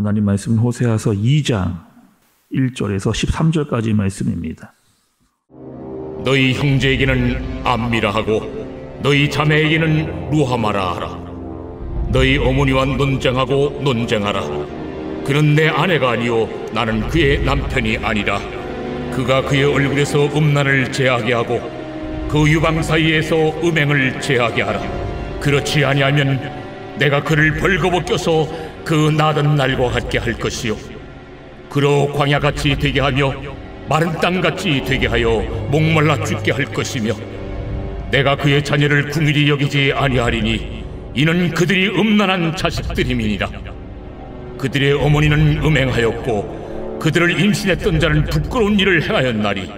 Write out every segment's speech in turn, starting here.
하나님 말씀은 호세아서 2장 1절에서 13절까지 말씀입니다. 너희 형제에게는 암미라 하고 너희 자매에게는 루하마라 하라. 너희 어머니와 논쟁하고 논쟁하라. 그는 내 아내가 아니요 나는 그의 남편이 아니라. 그가 그의 얼굴에서 음란을 제하게 하고 그 유방 사이에서 음행을 제하게 하라. 그렇지 아니하면 내가 그를 벌거벗겨서 그 나던 날과 같게 할 것이요 그로 광야같이 되게 하며 마른 땅같이 되게 하여 목말라 죽게 할 것이며 내가 그의 자녀를 궁일이 여기지 아니하리니 이는 그들이 음란한 자식들임이니라. 그들의 어머니는 음행하였고 그들을 임신했던 자는 부끄러운 일을 행하였나니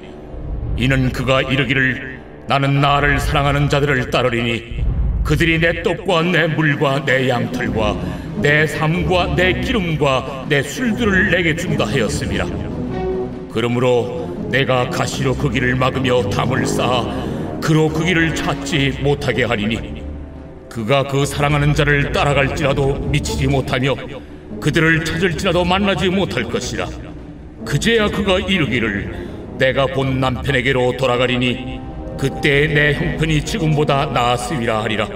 이는 그가 이르기를 나는 나를 사랑하는 자들을 따르리니 그들이 내 떡과 내 물과 내 양털과 내 삶과 내 기름과 내 술들을 내게 준다 하였습니다. 그러므로 내가 가시로 그 길을 막으며 담을 쌓아 그로 그 길을 찾지 못하게 하리니 그가 그 사랑하는 자를 따라갈지라도 미치지 못하며 그들을 찾을지라도 만나지 못할 것이라. 그제야 그가 이르기를 내가 본 남편에게로 돌아가리니 그때 내 형편이 지금보다 나았으리라 하리라.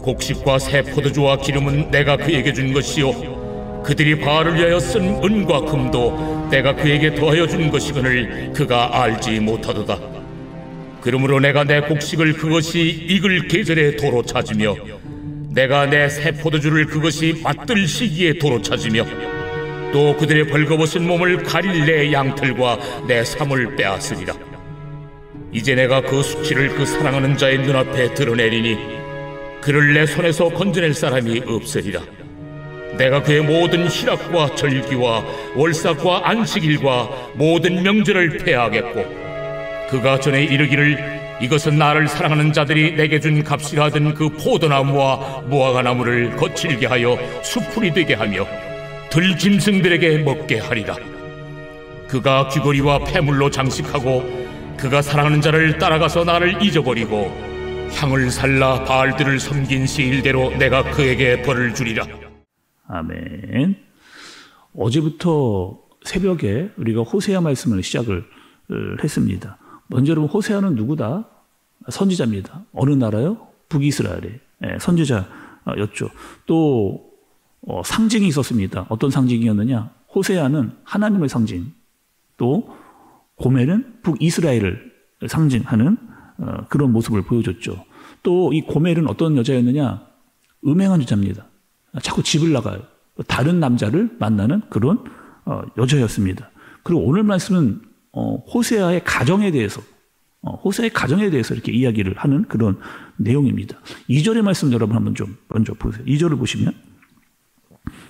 곡식과 새 포도주와 기름은 내가 그에게 준 것이요 그들이 바알을 위하여 쓴 은과 금도 내가 그에게 더하여 준 것이거늘 그가 알지 못하도다. 그러므로 내가 내 곡식을 그것이 익을 계절에 도로 찾으며 내가 내 새 포도주를 그것이 맛들 시기에 도로 찾으며 또 그들의 벌거벗은 몸을 가릴 내 양털과 내 삶을 빼앗으리라. 이제 내가 그 수치를 그 사랑하는 자의 눈앞에 드러내리니 그를 내 손에서 건져낼 사람이 없으리라. 내가 그의 모든 희락과 절기와 월삭과 안식일과 모든 명절을 폐하겠고 그가 전에 이르기를 이것은 나를 사랑하는 자들이 내게 준 값이라 하던 그 포도나무와 무화과나무를 거칠게 하여 수풀이 되게 하며 들짐승들에게 먹게 하리라. 그가 귀걸이와 폐물로 장식하고 그가 사랑하는 자를 따라가서 나를 잊어버리고 향을 살라 바알들을 섬긴 시일대로 내가 그에게 벌을 주리라. 아멘. 어제부터 새벽에 우리가 호세아 말씀을 시작을 했습니다. 먼저 여러분 호세아는 누구다? 선지자입니다. 어느 나라요? 북이스라엘의 선지자였죠. 또 상징이 있었습니다. 어떤 상징이었느냐? 호세아는 하나님의 상징, 또 고멜은 북이스라엘을 상징하는 그런 모습을 보여줬죠. 또 이 고멜은 어떤 여자였느냐? 음행한 여자입니다. 자꾸 집을 나가요. 다른 남자를 만나는 그런 여자였습니다. 그리고 오늘 말씀은 호세아의 가정에 대해서 이렇게 이야기를 하는 그런 내용입니다. 2절의 말씀 여러분 한번 좀 먼저 보세요. 2절을 보시면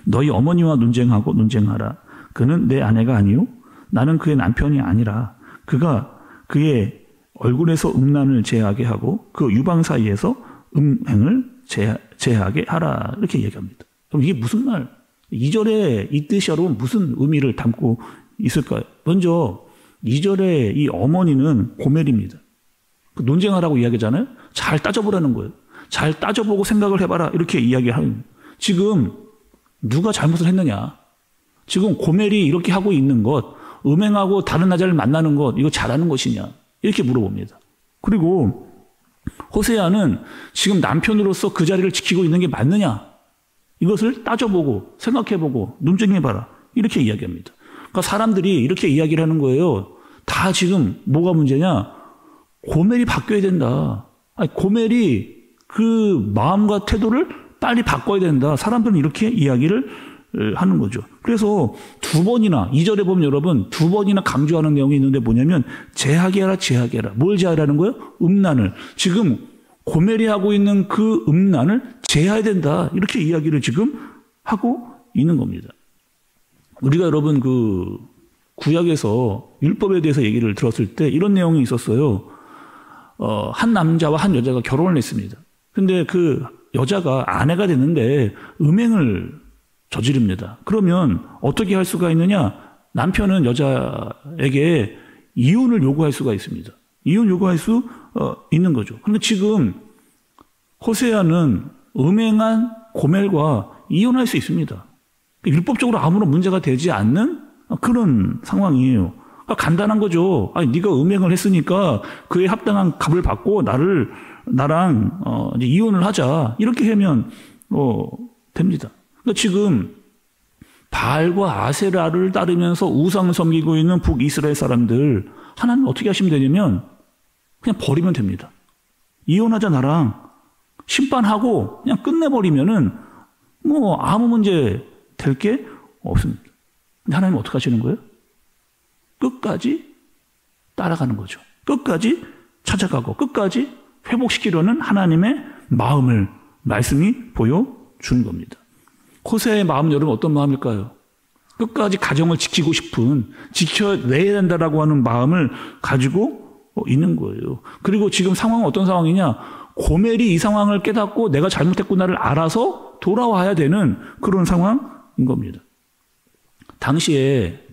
너희 어머니와 논쟁하고 논쟁하라. 그는 내 아내가 아니요 나는 그의 남편이 아니라. 그가 그의 얼굴에서 음란을 제하게 하고 그 유방 사이에서 음행을 제하게 하라. 이렇게 얘기합니다. 그럼 이게 무슨 말? 2절에 이 뜻이 여러분 무슨 의미를 담고 있을까요? 먼저 2절에 이 어머니는 고멜입니다. 논쟁하라고 이야기하잖아요. 잘 따져보라는 거예요. 잘 따져보고 생각을 해봐라. 이렇게 이야기하는. 지금 누가 잘못을 했느냐? 지금 고멜이 이렇게 하고 있는 것, 음행하고 다른 남자를 만나는 것, 이거 잘하는 것이냐? 이렇게 물어봅니다. 그리고 호세아는 지금 남편으로서 그 자리를 지키고 있는 게 맞느냐? 이것을 따져보고 생각해보고 논쟁해봐라. 이렇게 이야기합니다. 그러니까 사람들이 이렇게 이야기를 하는 거예요. 다 지금 뭐가 문제냐? 고멜이 바뀌어야 된다. 아니, 고멜이 그 마음과 태도를 빨리 바꿔야 된다. 사람들은 이렇게 이야기를 하는 거죠. 그래서 두 번이나 2절에 보면 여러분 두 번이나 강조하는 내용이 있는데 뭐냐면 제하게 하라 제하게 하라. 뭘 제하라는 거예요? 음란을. 지금 고멜이 하고 있는 그 음란을 제해야 된다. 이렇게 이야기를 지금 하고 있는 겁니다. 우리가 여러분 그 구약에서 율법에 대해서 얘기를 들었을 때 이런 내용이 있었어요. 한 남자와 한 여자가 결혼을 했습니다. 근데 그 여자가 아내가 됐는데 음행을 저지릅니다. 그러면 어떻게 할 수가 있느냐? 남편은 여자에게 이혼을 요구할 수가 있습니다. 이혼 요구할 수 있는 거죠. 그런데 지금 호세아는 음행한 고멜과 이혼할 수 있습니다. 율법적으로 아무런 문제가 되지 않는 그런 상황이에요. 그러니까 간단한 거죠. 아니, 네가 음행을 했으니까 그에 합당한 값을 받고 나랑 이제 이혼을 하자. 이렇게 하면 됩니다. 그러니까 지금 바알과 아세라를 따르면서 우상을 섬기고 있는 북이스라엘 사람들, 하나님 어떻게 하시면 되냐면 그냥 버리면 됩니다. 이혼하자 나랑 심판하고 그냥 끝내버리면은 아무 문제 될 게 없습니다. 근데 하나님 어떻게 하시는 거예요? 끝까지 따라가는 거죠. 끝까지 찾아가고 끝까지 회복시키려는 하나님의 마음을 말씀이 보여주는 겁니다. 호세아의 마음은 여러분 어떤 마음일까요? 끝까지 가정을 지키고 싶은, 지켜내야 된다라고 하는 마음을 가지고 있는 거예요. 그리고 지금 상황은 어떤 상황이냐? 고멜이 이 상황을 깨닫고 내가 잘못했구나를 알아서 돌아와야 되는 그런 상황인 겁니다. 당시에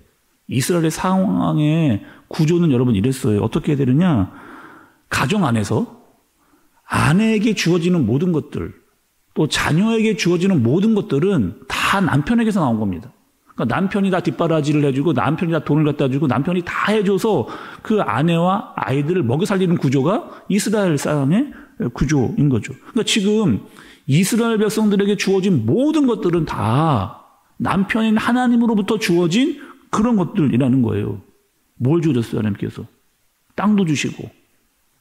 이스라엘의 상황의 구조는 여러분 이랬어요. 어떻게 해야 되느냐? 가정 안에서 아내에게 주어지는 모든 것들, 또 자녀에게 주어지는 모든 것들은 다 남편에게서 나온 겁니다. 그러니까 남편이 다 뒷바라지를 해주고 남편이 다 돈을 갖다 주고 남편이 다 해줘서 그 아내와 아이들을 먹여 살리는 구조가 이스라엘 사람의 구조인 거죠. 그러니까 지금 이스라엘 백성들에게 주어진 모든 것들은 다 남편인 하나님으로부터 주어진 그런 것들이라는 거예요. 뭘 주셨어요, 하나님께서? 땅도 주시고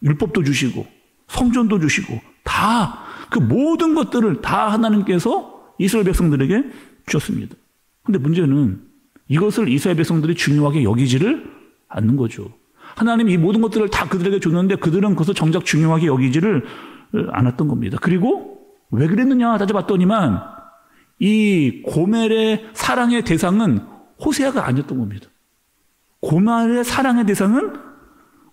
율법도 주시고 성전도 주시고 다 그 모든 것들을 다 하나님께서 이스라엘 백성들에게 주셨습니다. 근데 문제는 이것을 이스라엘 백성들이 중요하게 여기지를 않는 거죠. 하나님이 이 모든 것들을 다 그들에게 줬는데 그들은 그것을 정작 중요하게 여기지를 않았던 겁니다. 그리고 왜 그랬느냐 따져봤더니만 이 고멜의 사랑의 대상은 호세아가 아니었던 겁니다. 고멜의 사랑의 대상은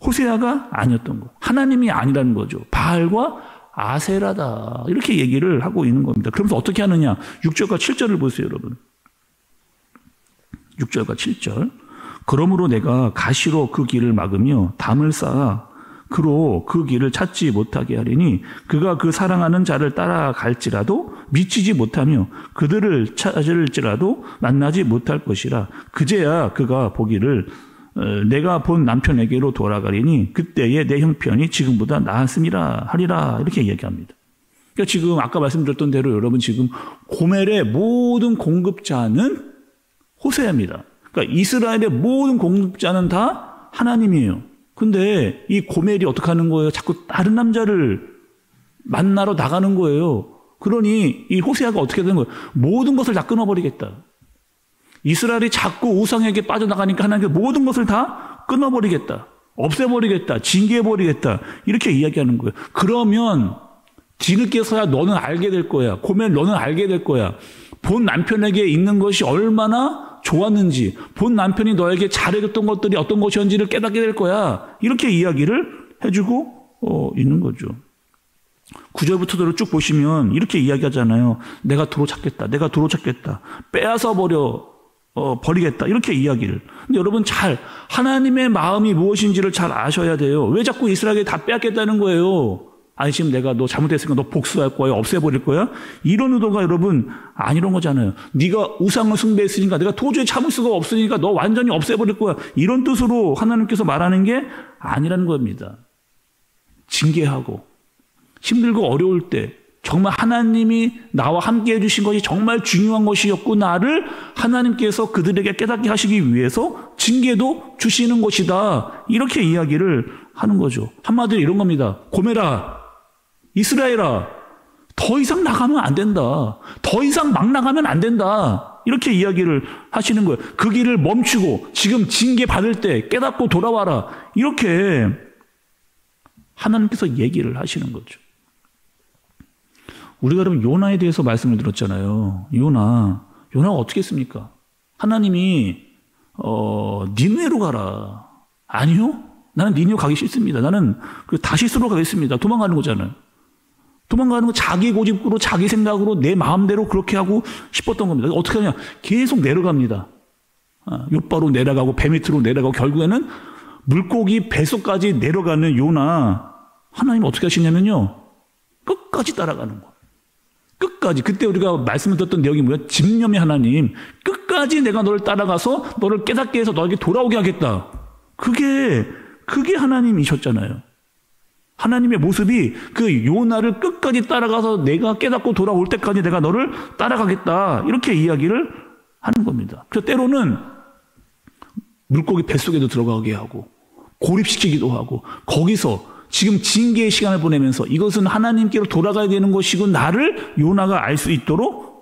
호세아가 아니었던 거. 하나님이 아니라는 거죠. 바알과 아세라다. 이렇게 얘기를 하고 있는 겁니다. 그러면서 어떻게 하느냐? 6절과 7절을 보세요, 여러분. 6절과 7절. 그러므로 내가 가시로 그 길을 막으며 담을 쌓아 그로 그 길을 찾지 못하게 하리니 그가 그 사랑하는 자를 따라갈지라도 미치지 못하며 그들을 찾을지라도 만나지 못할 것이라. 그제야 그가 보기를 내가 본 남편에게로 돌아가리니 그때에 내 형편이 지금보다 나았음이라 하리라. 이렇게 얘기합니다. 그러니까 지금 아까 말씀드렸던 대로 여러분 지금 고멜의 모든 공급자는 호세아입니다. 그러니까 이스라엘의 모든 공급자는 다 하나님이에요. 근데 이 고멜이 어떻게 하는 거예요? 자꾸 다른 남자를 만나러 나가는 거예요. 그러니 이 호세아가 어떻게 되는 거예요? 모든 것을 다 끊어버리겠다. 이스라엘이 자꾸 우상에게 빠져나가니까 하나님께 모든 것을 다 끊어버리겠다. 없애버리겠다. 징계해버리겠다. 이렇게 이야기하는 거예요. 그러면 뒤늦게서야 너는 알게 될 거야. 고멜 너는 알게 될 거야. 본 남편에게 있는 것이 얼마나 좋았는지, 본 남편이 너에게 잘해줬던 것들이 어떤 것이었는지를 깨닫게 될 거야. 이렇게 이야기를 해주고 있는 거죠. 9절부터도 쭉 보시면 이렇게 이야기하잖아요. 내가 도로 찾겠다. 내가 도로 찾겠다. 빼앗아 버리겠다. 이렇게 이야기를. 근데 여러분 하나님의 마음이 무엇인지를 잘 아셔야 돼요. 왜 자꾸 이스라엘에 다 빼앗겠다는 거예요? 아니, 지금 내가 너 잘못했으니까 너 복수할 거야? 없애버릴 거야? 이런 의도가 여러분 아니런 거잖아요. 네가 우상을 숭배했으니까 내가 도저히 참을 수가 없으니까 너 완전히 없애버릴 거야. 이런 뜻으로 하나님께서 말하는 게 아니라는 겁니다. 징계하고 힘들고 어려울 때 정말 하나님이 나와 함께 해주신 것이 정말 중요한 것이었구나를 하나님께서 그들에게 깨닫게 하시기 위해서 징계도 주시는 것이다. 이렇게 이야기를 하는 거죠. 한마디로 이런 겁니다. 고멜아, 이스라엘아, 더 이상 나가면 안 된다. 더 이상 막 나가면 안 된다. 이렇게 이야기를 하시는 거예요. 그 길을 멈추고 지금 징계 받을 때 깨닫고 돌아와라. 이렇게 하나님께서 얘기를 하시는 거죠. 우리가 그럼 요나에 대해서 말씀을 들었잖아요. 요나가 어떻게 했습니까? 하나님이 니느웨로 가라. 아니요. 나는 니느웨 가기 싫습니다. 나는 다시스로 가겠습니다. 도망가는 거잖아요. 도망가는 거 자기 고집으로 자기 생각으로 내 마음대로 그렇게 하고 싶었던 겁니다. 어떻게 하냐? 계속 내려갑니다. 욥바로 내려가고 배 밑으로 내려가고 결국에는 물고기 뱃속까지 내려가는 요나. 하나님 어떻게 하시냐면요. 끝까지 따라가는 거예요. 끝까지. 그때 우리가 말씀을 듣던 내용이 뭐야? 집념의 하나님. 끝까지 내가 너를 따라가서 너를 깨닫게 해서 너에게 돌아오게 하겠다. 그게 하나님이셨잖아요. 하나님의 모습이 그 요나를 끝까지 따라가서 내가 깨닫고 돌아올 때까지 내가 너를 따라가겠다. 이렇게 이야기를 하는 겁니다. 그래서 때로는 물고기 뱃속에도 들어가게 하고 고립시키기도 하고 거기서 지금 징계의 시간을 보내면서 이것은 하나님께로 돌아가야 되는 것이고 나를 요나가 알 수 있도록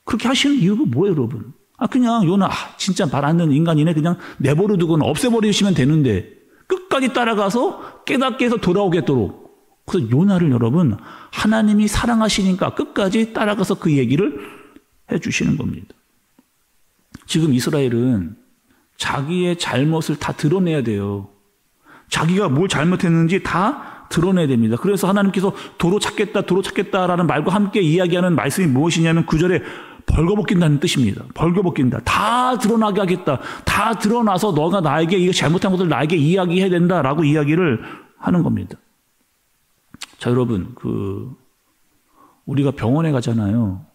그렇게 하시는 이유가 뭐예요, 여러분? 그냥 요나 진짜 말 안 듣는 인간이네. 그냥 내버려 두거나 없애버리시면 되는데 끝까지 따라가서 깨닫게 해서 돌아오겠도록. 그래서 요나를 여러분 하나님이 사랑하시니까 끝까지 따라가서 그 얘기를 해주시는 겁니다. 지금 이스라엘은 자기의 잘못을 다 드러내야 돼요. 자기가 뭘 잘못했는지 다 드러내야 됩니다. 그래서 하나님께서 도로 찾겠다라는 말과 함께 이야기하는 말씀이 무엇이냐면 9절에 벌거벗긴다는 뜻입니다. 벌거벗긴다. 다 드러나게 하겠다. 다 드러나서 너가 나에게 이거 잘못한 것을 나에게 이야기해야 된다라고 이야기를 하는 겁니다. 자, 여러분, 우리가 병원에 가잖아요.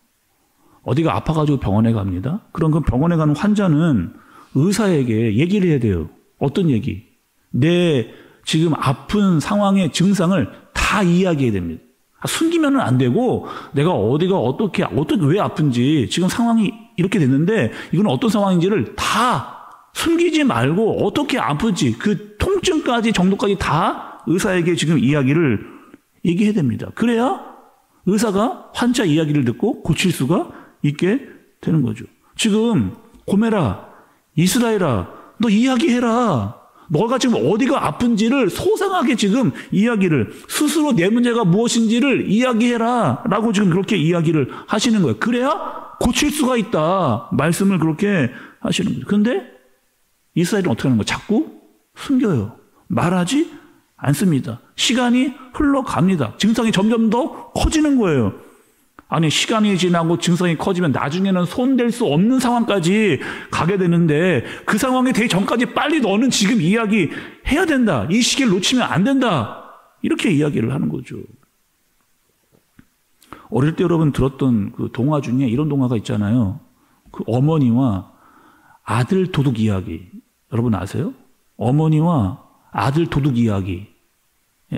어디가 아파가지고 병원에 갑니다. 그럼 그 병원에 가는 환자는 의사에게 얘기를 해야 돼요. 어떤 얘기? 내 지금 아픈 상황의 증상을 다 이야기해야 됩니다. 숨기면은 안 되고 내가 어디가 어떻게 왜 아픈지 지금 상황이 이렇게 됐는데 이건 어떤 상황인지를 다 숨기지 말고 어떻게 아픈지 그 통증까지 정도까지 다 의사에게 지금 이야기를 얘기해야 됩니다. 그래야 의사가 환자 이야기를 듣고 고칠 수가 있게 되는 거죠. 지금 고메라, 이스라엘아, 너 이야기해라. 너가 지금 어디가 아픈지를 소상하게 지금 이야기를 스스로 내 문제가 무엇인지를 이야기해라 라고 지금 그렇게 이야기를 하시는 거예요. 그래야 고칠 수가 있다. 말씀을 그렇게 하시는 거죠. 그런데 이스라엘은 어떻게 하는 거예요? 자꾸 숨겨요. 말하지 않습니다. 시간이 흘러갑니다. 증상이 점점 더 커지는 거예요. 아니 시간이 지나고 증상이 커지면 나중에는 손댈 수 없는 상황까지 가게 되는데 그 상황이 되기 전까지 빨리 너는 지금 이야기해야 된다. 이 시기를 놓치면 안 된다. 이렇게 이야기를 하는 거죠. 어릴 때 여러분 들었던 그 동화 중에 이런 동화가 있잖아요. 그 어머니와 아들 도둑 이야기. 여러분 아세요? 어머니와 아들 도둑 이야기.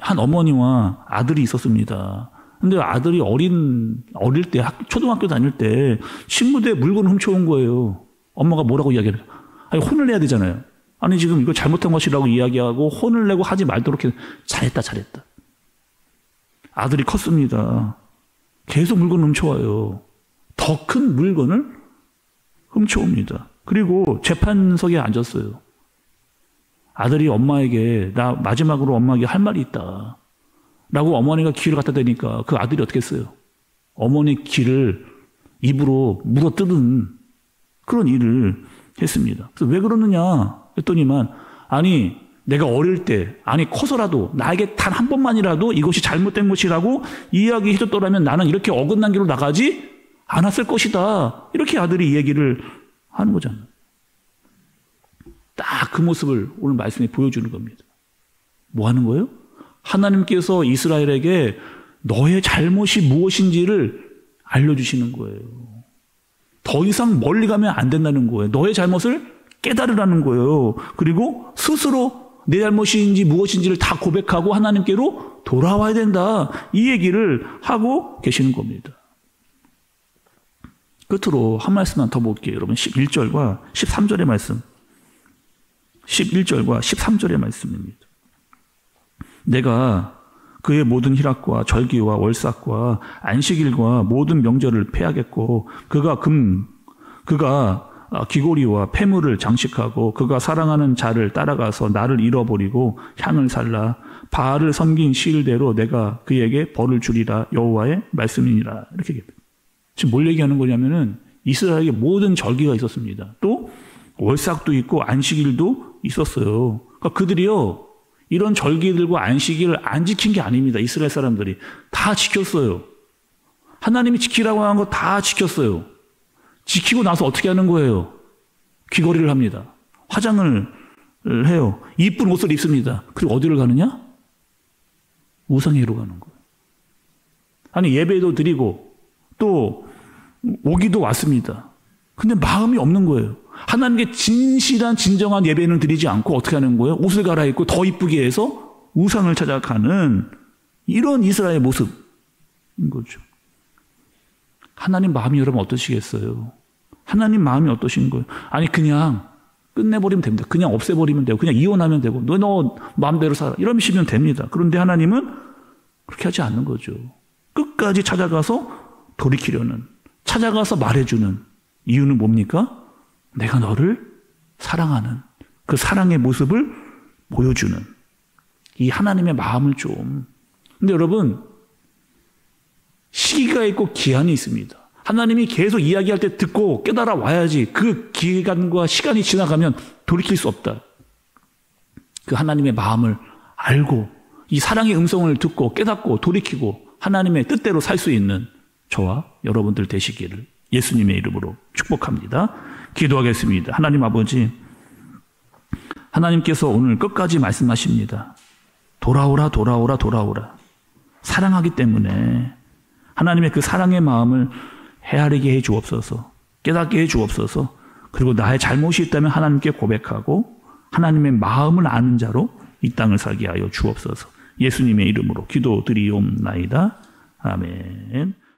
한 어머니와 아들이 있었습니다. 근데 아들이 어릴 때 초등학교 다닐 때 친구들의 물건을 훔쳐온 거예요. 엄마가 뭐라고 이야기를 해요? 아니, 혼을 내야 되잖아요. 아니 지금 이거 잘못한 것이라고 이야기하고 혼을 내고 하지 말도록 해. 잘했다. 아들이 컸습니다. 계속 물건을 훔쳐와요. 더 큰 물건을 훔쳐옵니다. 그리고 재판석에 앉았어요. 아들이 엄마에게 나 마지막으로 엄마에게 할 말이 있다. 라고 어머니가 귀를 갖다 대니까 그 아들이 어떻게 했어요? 어머니 귀를 입으로 물어뜯은 그런 일을 했습니다. 그래서 왜 그러느냐 했더니만 아니 내가 어릴 때 아니 커서라도 나에게 단 한 번만이라도 이것이 잘못된 것이라고 이야기해줬더라면 나는 이렇게 어긋난 길로 나가지 않았을 것이다. 이렇게 아들이 이 얘기를 하는 거잖아요. 딱 그 모습을 오늘 말씀에 보여주는 겁니다. 뭐 하는 거예요? 하나님께서 이스라엘에게 너의 잘못이 무엇인지를 알려주시는 거예요. 더 이상 멀리 가면 안 된다는 거예요. 너의 잘못을 깨달으라는 거예요. 그리고 스스로 내 잘못인지 무엇인지를 다 고백하고 하나님께로 돌아와야 된다. 이 얘기를 하고 계시는 겁니다. 끝으로 한 말씀만 더 볼게요. 여러분 11절과 13절의 말씀. 11절과 13절의 말씀입니다. 내가 그의 모든 희락과 절기와 월삭과 안식일과 모든 명절을 폐하겠고 그가 귀고리와 폐물을 장식하고 그가 사랑하는 자를 따라가서 나를 잃어버리고 향을 살라 바알을 섬긴 시일대로 내가 그에게 벌을 주리라 여호와의 말씀이니라. 이렇게 얘기합니다. 지금 뭘 얘기하는 거냐면은 이스라엘에게 모든 절기가 있었습니다. 또 월삭도 있고 안식일도 있었어요. 그러니까 그들이요 이런 절기들과 안식일을 안 지킨 게 아닙니다. 이스라엘 사람들이 다 지켰어요. 하나님이 지키라고 한 거 다 지켰어요. 지키고 나서 어떻게 하는 거예요? 귀걸이를 합니다. 화장을 해요. 이쁜 옷을 입습니다. 그리고 어디를 가느냐? 우상회로 가는 거예요. 아니 예배도 드리고 또 오기도 왔습니다. 근데 마음이 없는 거예요. 하나님께 진실한 진정한 예배는 드리지 않고 어떻게 하는 거예요? 옷을 갈아입고 더 이쁘게 해서 우상을 찾아가는 이런 이스라엘의 모습인 거죠. 하나님 마음이 여러분 어떠시겠어요? 하나님 마음이 어떠신 거예요? 아니 그냥 끝내버리면 됩니다. 그냥 없애버리면 되고 그냥 이혼하면 되고 너 마음대로 살아 이러시면 됩니다. 그런데 하나님은 그렇게 하지 않는 거죠. 끝까지 찾아가서 돌이키려는, 찾아가서 말해주는 이유는 뭡니까? 내가 너를 사랑하는 그 사랑의 모습을 보여주는 이 하나님의 마음을 좀. 근데 여러분 시기가 있고 기한이 있습니다. 하나님이 계속 이야기할 때 듣고 깨달아 와야지. 그 기간과 시간이 지나가면 돌이킬 수 없다. 그 하나님의 마음을 알고 이 사랑의 음성을 듣고 깨닫고 돌이키고 하나님의 뜻대로 살 수 있는 저와 여러분들 되시기를 예수님의 이름으로 축복합니다. 기도하겠습니다. 하나님 아버지, 하나님께서 오늘 끝까지 말씀하십니다. 돌아오라, 돌아오라, 돌아오라. 사랑하기 때문에 하나님의 그 사랑의 마음을 헤아리게 해 주옵소서, 깨닫게 해 주옵소서. 그리고 나의 잘못이 있다면 하나님께 고백하고 하나님의 마음을 아는 자로 이 땅을 살게 하여 주옵소서. 예수님의 이름으로 기도드리옵나이다. 아멘.